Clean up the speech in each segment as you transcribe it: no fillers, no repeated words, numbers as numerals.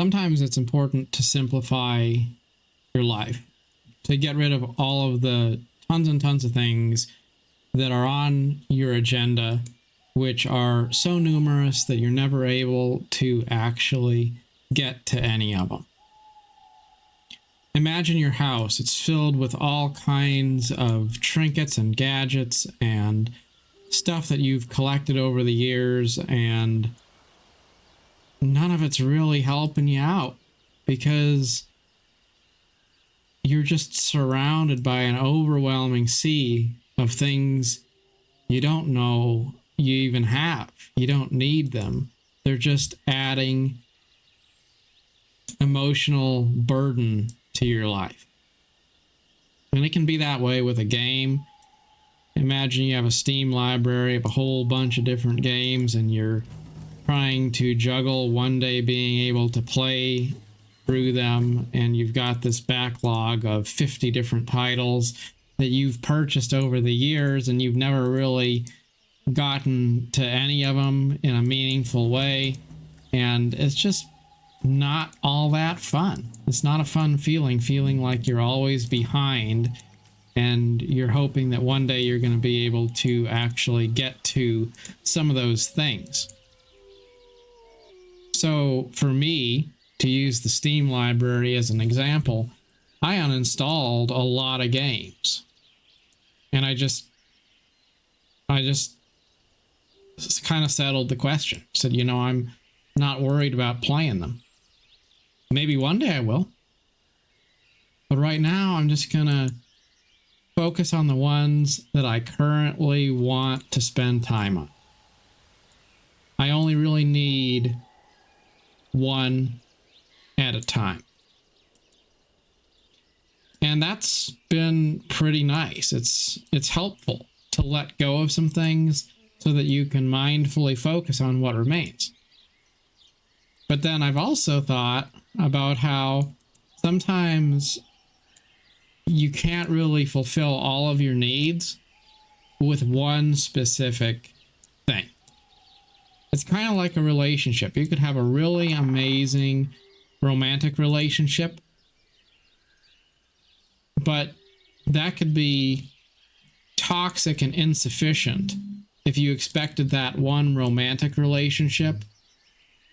sometimes it's important to simplify your life, to get rid of all of the tons and tons of things that are on your agenda, which are so numerous that you're never able to actually get to any of them. Imagine your house. It's filled with all kinds of trinkets and gadgets and stuff that you've collected over the years, and none of it's really helping you out because you're just surrounded by an overwhelming sea of things you don't know you even have. You don't need them. They're just adding emotional burden to your life. And it can be that way with a game. Imagine you have a Steam library of a whole bunch of different games, and you're trying to juggle one day being able to play through them, and you've got this backlog of 50 different titles that you've purchased over the years, and you've never really gotten to any of them in a meaningful way, and it's just not all that fun. It's not a fun feeling like you're always behind, and you're hoping that one day you're going to be able to actually get to some of those things. So for me, to use the Steam library as an example, I uninstalled a lot of games. And I just kind of settled the question. Said, you know, I'm not worried about playing them. Maybe one day I will. But right now, I'm just going to focus on the ones that I currently want to spend time on. I only really need one at a time. And that's been pretty nice. It's helpful to let go of some things so that you can mindfully focus on what remains. But then I've also thought about how sometimes you can't really fulfill all of your needs with one specific thing. It's kind of like a relationship. You could have a really amazing romantic relationship, but that could be toxic and insufficient if you expected that one romantic relationship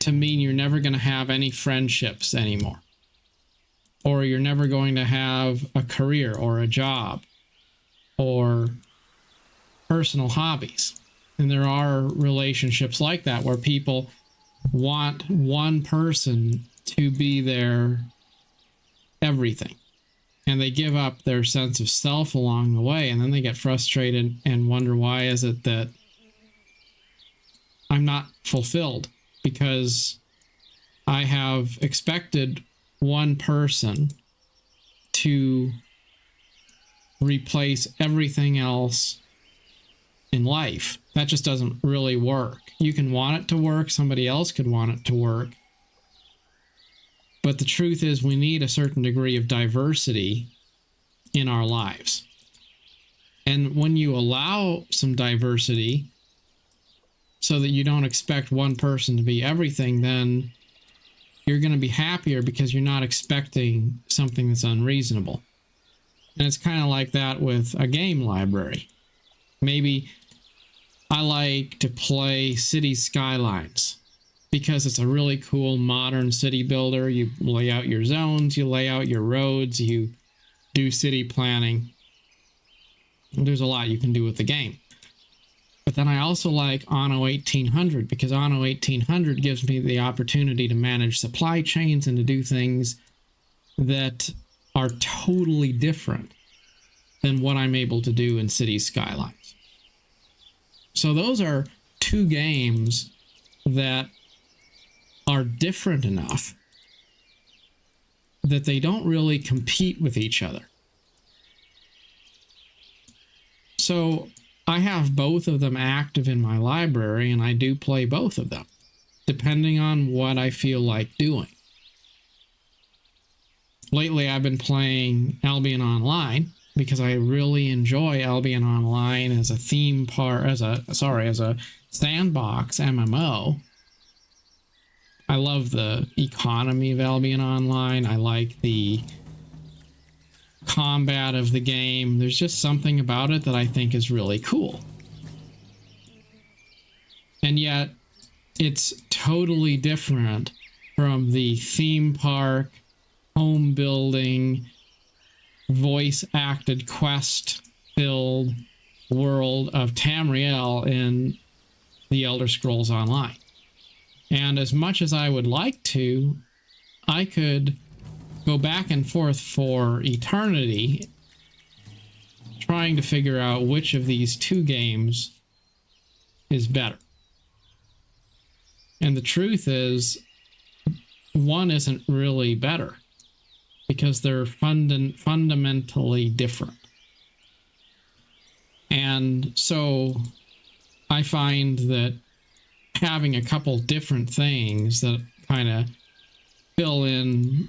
to mean you're never going to have any friendships anymore, or you're never going to have a career or a job or personal hobbies. And there are relationships like that where people want one person to be their everything, and they give up their sense of self along the way, and then they get frustrated and wonder, why is it that I'm not fulfilled? Because I have expected one person to replace everything else in life. That just doesn't really work. You can want it to work, somebody else could want it to work. But the truth is, we need a certain degree of diversity in our lives. And when you allow some diversity so that you don't expect one person to be everything, then you're going to be happier because you're not expecting something that's unreasonable. And it's kind of like that with a game library. Maybe I like to play City Skylines because it's a really cool modern city builder. You lay out your zones, you lay out your roads, you do city planning. And there's a lot you can do with the game. But then I also like Anno 1800 because Anno 1800 gives me the opportunity to manage supply chains and to do things that are totally different than what I'm able to do in City Skylines. So those are two games that are different enough that they don't really compete with each other. So I have both of them active in my library, and I do play both of them, depending on what I feel like doing. Lately, I've been playing Albion Online because I really enjoy Albion Online as a theme park, as a sandbox MMO. I love the economy of Albion Online. I like the combat of the game. There's just something about it that I think is really cool. And yet, it's totally different from the theme park, home building, voice-acted, quest-filled world of Tamriel in The Elder Scrolls Online. And as much as I would like to, I could go back and forth for eternity trying to figure out which of these two games is better. And the truth is, one isn't really better because they're fundamentally different. And so I find that having a couple different things that kind of fill in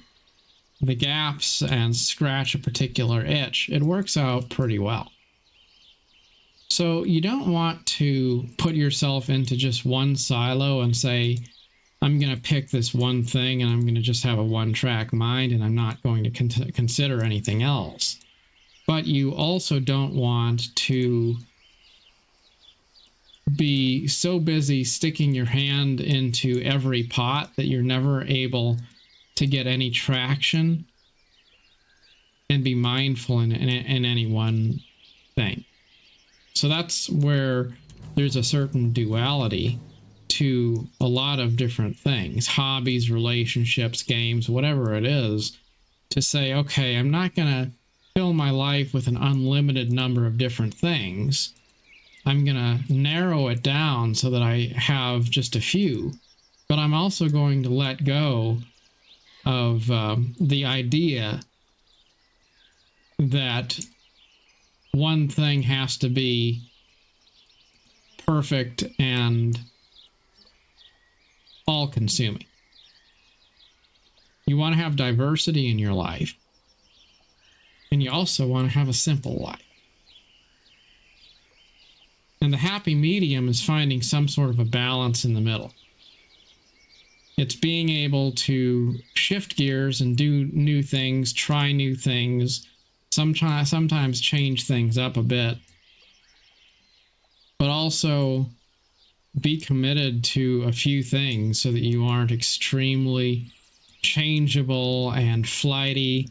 the gaps and scratch a particular itch, it works out pretty well. So you don't want to put yourself into just one silo and say, I'm going to pick this one thing and I'm going to just have a one-track mind and I'm not going to consider anything else. But you also don't want to be so busy sticking your hand into every pot that you're never able to get any traction and be mindful in any one thing. So that's where there's a certain duality to a lot of different things, hobbies, relationships, games, whatever it is, to say, okay, I'm not going to fill my life with an unlimited number of different things. I'm going to narrow it down so that I have just a few, but I'm also going to let go of the idea that one thing has to be perfect and all-consuming. You want to have diversity in your life, and you also want to have a simple life. And the happy medium is finding some sort of a balance in the middle. It's being able to shift gears and do new things, try new things, sometimes change things up a bit, but also be committed to a few things so that you aren't extremely changeable and flighty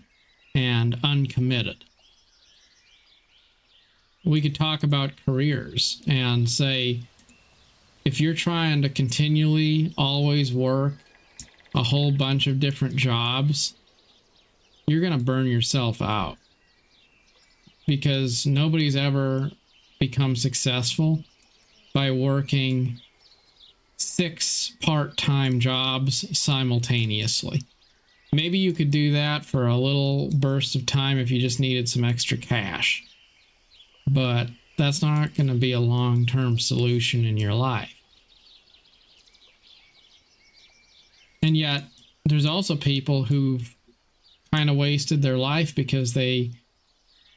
and uncommitted. We could talk about careers and say, if you're trying to continually always work a whole bunch of different jobs, you're going to burn yourself out, because nobody's ever become successful by working 6 part-time jobs simultaneously. Maybe you could do that for a little burst of time if you just needed some extra cash, but that's not going to be a long-term solution in your life. And yet, there's also people who've kind of wasted their life because they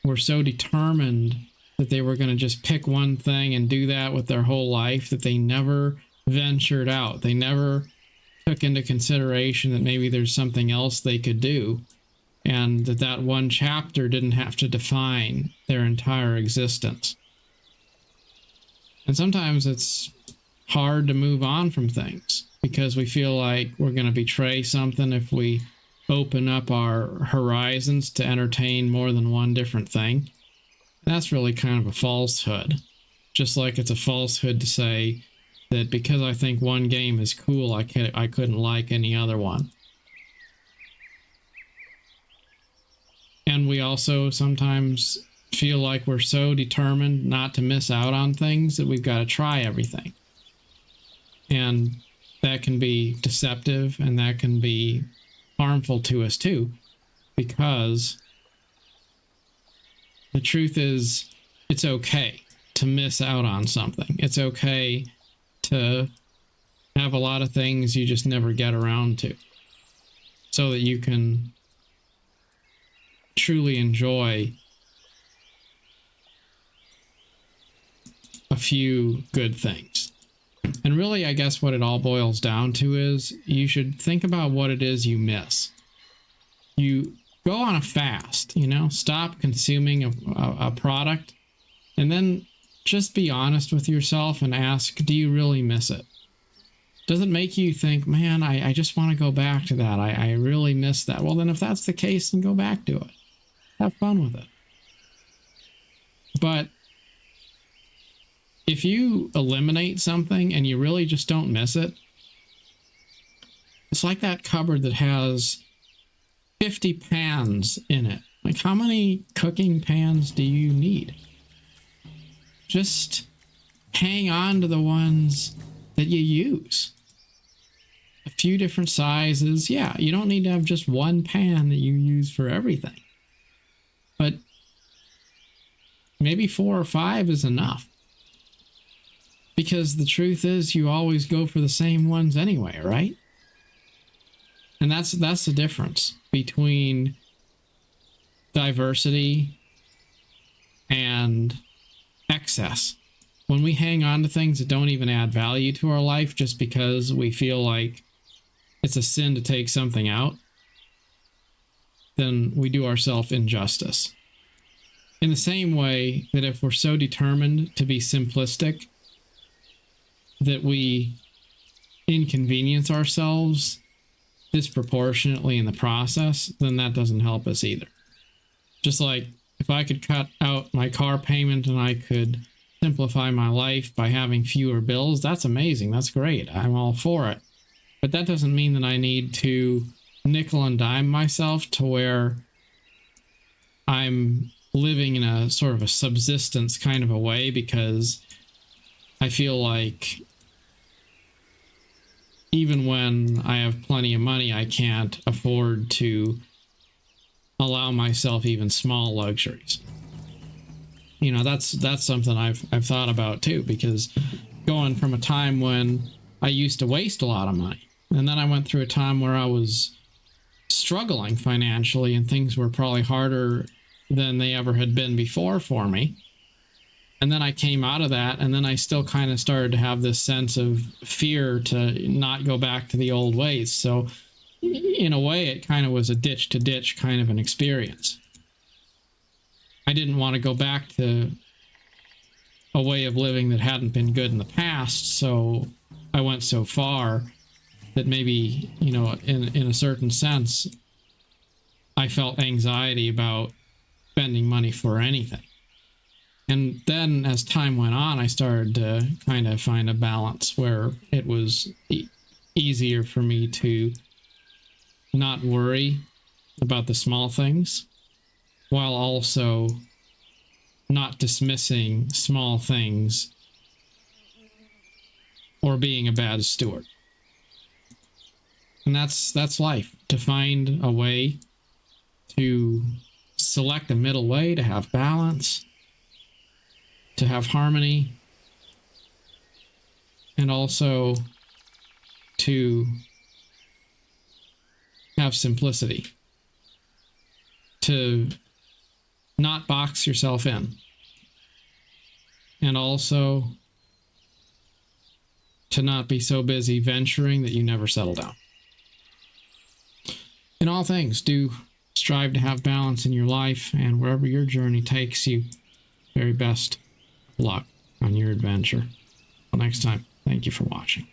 were so determined that they were going to just pick one thing and do that with their whole life that they never ventured out. They never took into consideration that maybe there's something else they could do, and that one chapter didn't have to define their entire existence. And sometimes it's hard to move on from things because we feel like we're going to betray something if we open up our horizons to entertain more than one different thing. And that's really kind of a falsehood. Just like it's a falsehood to say that because I think one game is cool, I couldn't like any other one. And we also sometimes feel like we're so determined not to miss out on things that we've got to try everything. And that can be deceptive, and that can be harmful to us too, because the truth is it's okay to miss out on something. It's okay to have a lot of things you just never get around to, so that you can truly enjoy a few good things. And really, I guess what it all boils down to is you should think about what it is you miss. You go on a fast, stop consuming a product, and then just be honest with yourself and ask, do you really miss it? Does it make you think, man, I just want to go back to that. I really miss that. Well, then if that's the case, then go back to it. Have fun with it. But if you eliminate something and you really just don't miss it, it's like that cupboard that has 50 pans in it. Like, how many cooking pans do you need? Just hang on to the ones that you use. A few different sizes. Yeah, you don't need to have just one pan that you use for everything. But maybe 4 or 5 is enough. Because the truth is, you always go for the same ones anyway, right? And that's the difference between diversity and excess. When we hang on to things that don't even add value to our life just because we feel like it's a sin to take something out, then we do ourselves injustice. In the same way that if we're so determined to be simplistic that we inconvenience ourselves disproportionately in the process, then that doesn't help us either. Just like if I could cut out my car payment and I could simplify my life by having fewer bills, that's amazing. That's great. I'm all for it. But that doesn't mean that I need to nickel and dime myself to where I'm living in a sort of a subsistence kind of a way because I feel like even when I have plenty of money, I can't afford to allow myself even small luxuries. That's something I've thought about too, because going from a time when I used to waste a lot of money, and then I went through a time where I was struggling financially and things were probably harder than they ever had been before for me. And then I came out of that, and then I still kind of started to have this sense of fear to not go back to the old ways. So in a way, it kind of was a ditch to ditch kind of an experience. I didn't want to go back to a way of living that hadn't been good in the past, so I went so far that maybe, in a certain sense, I felt anxiety about spending money for anything. And then as time went on, I started to kind of find a balance where it was easier for me to not worry about the small things, while also not dismissing small things or being a bad steward. And that's life, to find a way to select a middle way, to have balance, to have harmony, and also to have simplicity, to not box yourself in, and also to not be so busy venturing that you never settle down. In all things, do strive to have balance in your life, and wherever your journey takes you, very best luck on your adventure. Until next time, thank you for watching.